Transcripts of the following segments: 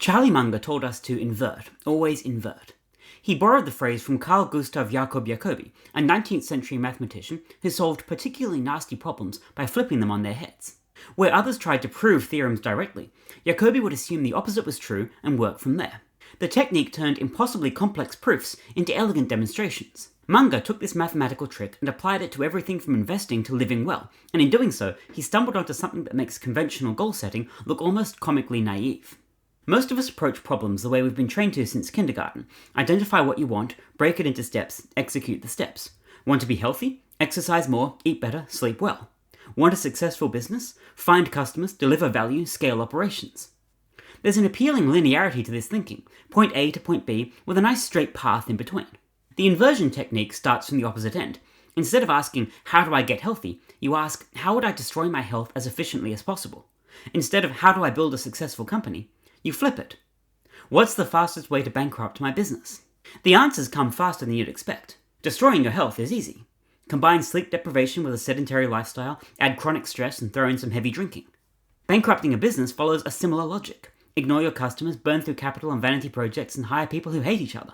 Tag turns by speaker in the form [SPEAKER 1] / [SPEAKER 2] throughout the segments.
[SPEAKER 1] Charlie Munger told us to invert, always invert. He borrowed the phrase from Carl Gustav Jacob Jacobi, a 19th century mathematician who solved particularly nasty problems by flipping them on their heads. Where others tried to prove theorems directly, Jacobi would assume the opposite was true and work from there. The technique turned impossibly complex proofs into elegant demonstrations. Munger took this mathematical trick and applied it to everything from investing to living well, and in doing so, he stumbled onto something that makes conventional goal setting look almost comically naive. Most of us approach problems the way we've been trained to since kindergarten. Identify what you want, break it into steps, execute the steps. Want to be healthy? Exercise more, eat better, sleep well. Want a successful business? Find customers, deliver value, scale operations. There's an appealing linearity to this thinking, point A to point B, with a nice straight path in between. The inversion technique starts from the opposite end. Instead of asking, how do I get healthy, you ask, how would I destroy my health as efficiently as possible? Instead of, how do I build a successful company, you flip it. What's the fastest way to bankrupt my business? The answers come faster than you'd expect. Destroying your health is easy. Combine sleep deprivation with a sedentary lifestyle, add chronic stress, and throw in some heavy drinking. Bankrupting a business follows a similar logic. Ignore your customers, burn through capital on vanity projects, and hire people who hate each other.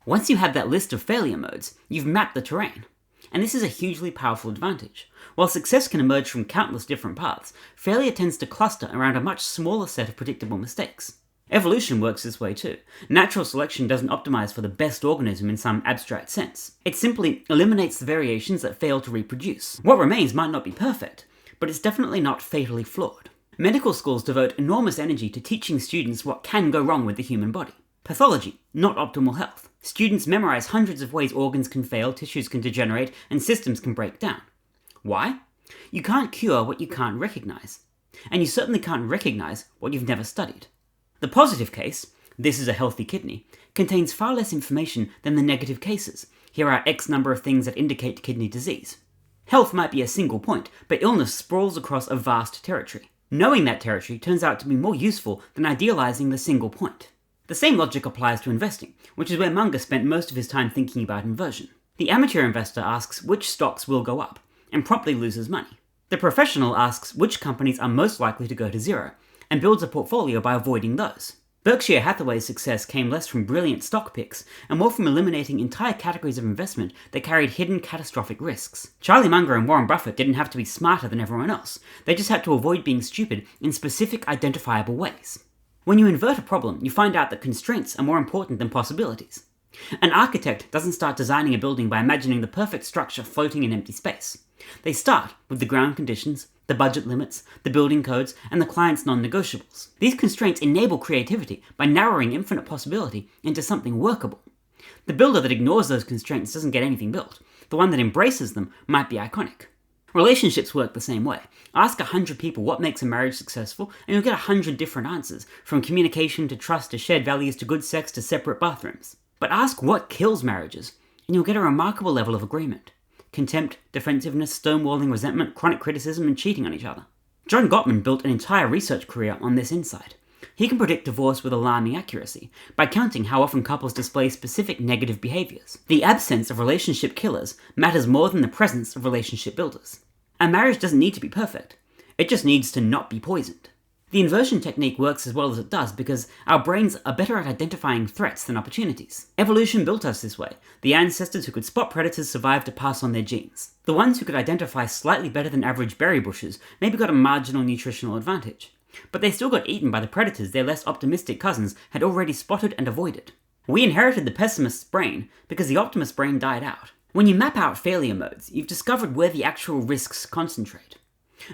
[SPEAKER 1] Once you have that list of failure modes, you've mapped the terrain. And this is a hugely powerful advantage. While success can emerge from countless different paths, failure tends to cluster around a much smaller set of predictable mistakes. Evolution works this way too. Natural selection doesn't optimize for the best organism in some abstract sense. It simply eliminates the variations that fail to reproduce. What remains might not be perfect, but it's definitely not fatally flawed. Medical schools devote enormous energy to teaching students what can go wrong with the human body. Pathology, not optimal health. Students memorize hundreds of ways organs can fail, tissues can degenerate, and systems can break down. Why? You can't cure what you can't recognize. And you certainly can't recognize what you've never studied. The positive case, this is a healthy kidney, contains far less information than the negative cases. Here are X number of things that indicate kidney disease. Health might be a single point, but illness sprawls across a vast territory. Knowing that territory turns out to be more useful than idealizing the single point. The same logic applies to investing, which is where Munger spent most of his time thinking about inversion. The amateur investor asks which stocks will go up, and promptly loses money. The professional asks which companies are most likely to go to zero, and builds a portfolio by avoiding those. Berkshire Hathaway's success came less from brilliant stock picks, and more from eliminating entire categories of investment that carried hidden catastrophic risks. Charlie Munger and Warren Buffett didn't have to be smarter than everyone else. They just had to avoid being stupid in specific identifiable ways. When you invert a problem, you find out that constraints are more important than possibilities. An architect doesn't start designing a building by imagining the perfect structure floating in empty space. They start with the ground conditions, the budget limits, the building codes, and the client's non-negotiables. These constraints enable creativity by narrowing infinite possibility into something workable. The builder that ignores those constraints doesn't get anything built. The one that embraces them might be iconic. Relationships work the same way. Ask 100 people what makes a marriage successful, and you'll get 100 different answers, from communication to trust to shared values to good sex to separate bathrooms. But ask what kills marriages, and you'll get a remarkable level of agreement. Contempt, defensiveness, stonewalling, resentment, chronic criticism, and cheating on each other. John Gottman built an entire research career on this insight. He can predict divorce with alarming accuracy by counting how often couples display specific negative behaviors. The absence of relationship killers matters more than the presence of relationship builders. A marriage doesn't need to be perfect. It just needs to not be poisoned. The inversion technique works as well as it does because our brains are better at identifying threats than opportunities. Evolution built us this way. The ancestors who could spot predators survived to pass on their genes. The ones who could identify slightly better than average berry bushes maybe got a marginal nutritional advantage. But they still got eaten by the predators their less optimistic cousins had already spotted and avoided. We inherited the pessimist's brain because the optimist brain died out. When you map out failure modes, you've discovered where the actual risks concentrate.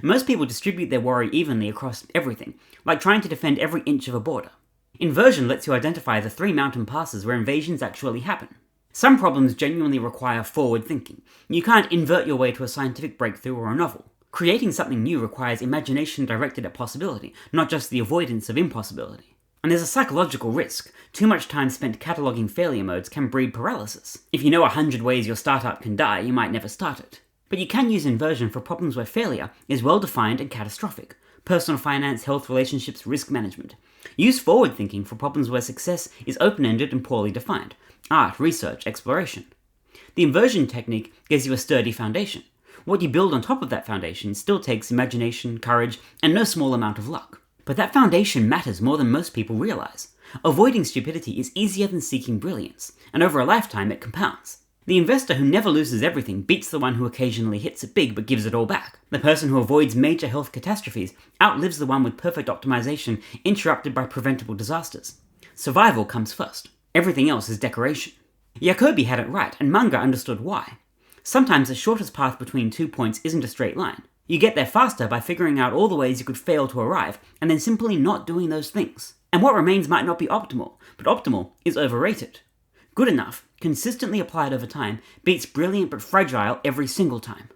[SPEAKER 1] Most people distribute their worry evenly across everything, like trying to defend every inch of a border. Inversion lets you identify the 3 mountain passes where invasions actually happen. Some problems genuinely require forward thinking. You can't invert your way to a scientific breakthrough or a novel. Creating something new requires imagination directed at possibility, not just the avoidance of impossibility. And there's a psychological risk. Too much time spent cataloging failure modes can breed paralysis. If you know 100 ways your startup can die, you might never start it. But you can use inversion for problems where failure is well-defined and catastrophic. Personal finance, health, relationships, risk management. Use forward thinking for problems where success is open-ended and poorly defined. Art, research, exploration. The inversion technique gives you a sturdy foundation. What you build on top of that foundation still takes imagination, courage, and no small amount of luck. But that foundation matters more than most people realize. Avoiding stupidity is easier than seeking brilliance, and over a lifetime it compounds. The investor who never loses everything beats the one who occasionally hits it big but gives it all back. The person who avoids major health catastrophes outlives the one with perfect optimization interrupted by preventable disasters. Survival comes first. Everything else is decoration. Jacobi had it right, and Munger understood why. Sometimes the shortest path between 2 points isn't a straight line. You get there faster by figuring out all the ways you could fail to arrive, and then simply not doing those things. And what remains might not be optimal, but optimal is overrated. Good enough, consistently applied over time, beats brilliant but fragile every single time.